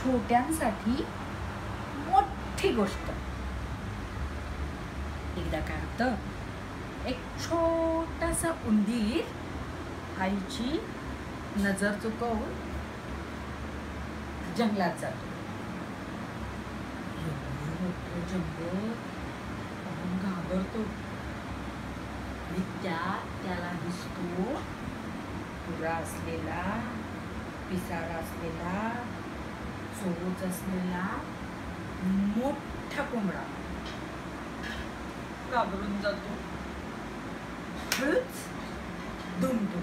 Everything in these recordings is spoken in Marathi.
छोट्यांसाठी मोठी गोष्ट. एकदा काय होतं, एक छोटासा उंदीर आईची नजर चुकवून जंगलात जातो. जंगल घाबरतो आणि त्याला दिसतो पुरा असलेला, पिसारा असलेला, चोच असलेला मोठा कोंबडा. घाबरून जातो. हळूच दुमतो.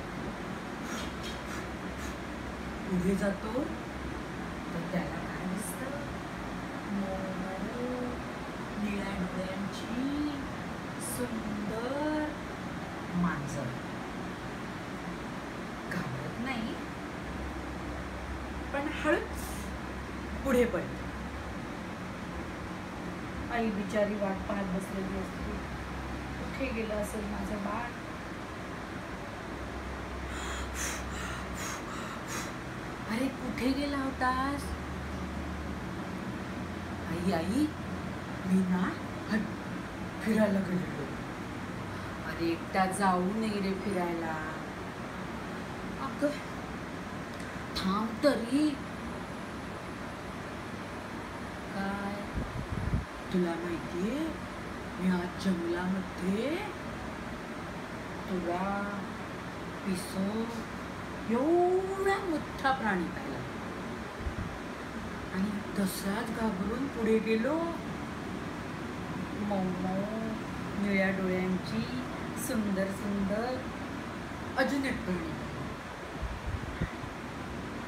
पुढे जातो तर त्याला काय दिसतं, निळ्या डोळ्यांची सुंदर मांजर. घाबरत नाही पण हळूच पुढे पडते. आई बिचारी वाट पाहत बसलेली असते. कुठे गेलं असेल माझं बाळ. अरे कुठे गेला होतास? आई मी ना फिरायला गेलेलो. अरे एकटा जाऊ नये रे फिरायला. अगं थांब तरी. काय तुला माहितीये, मी आज जंगलामध्ये तुला पिसो एवढा मोठा प्राणी पाहिला आणि तसाच घाबरून पुढे गेलो. मऊ निळ्या डोळ्यांची सुंदर सुंदर अजून एक प्राणी.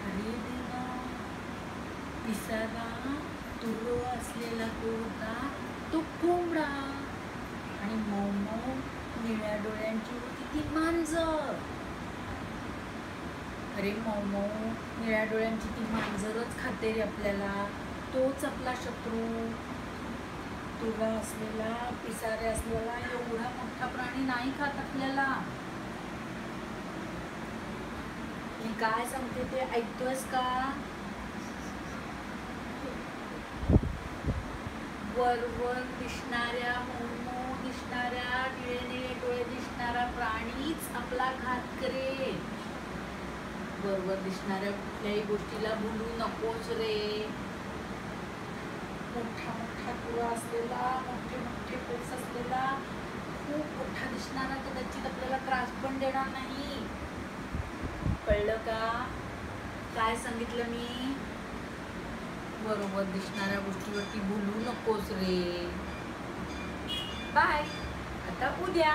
अरे देवा, पिसारा तुरो असलेला तो होता तो कोंबडा आणि मऊ निळ्या डोळ्यांची होती ती मांजर. अरे मऊ निळ्या डोळ्यांची ती मांजरच खाते रे आपल्याला. तोच आपला शत्रू. तुला असलेला, पिसारे असलेला एवढा मोठा प्राणी नाही खात आपल्याला. मी काय सांगते ते ऐकतोयस का? वर दिसणाऱ्या, मऊ दिसणाऱ्या, निळे डोळे दिसणारा प्राणीच आपला घात करेल. वर दिसणाऱ्या कुठल्याही गोष्टीला भुलू नकोस रे. मोठा तुरा असलेला, मोठे केस असलेला, खूप मोठा दिसणारा कदाचित आपल्याला त्रास पण देणार नाही. कळलं का काय सांगितलं मी? बरोबर दिसणाऱ्या गोष्टीवरती भुलू नकोस रे. बाय. आता उद्या.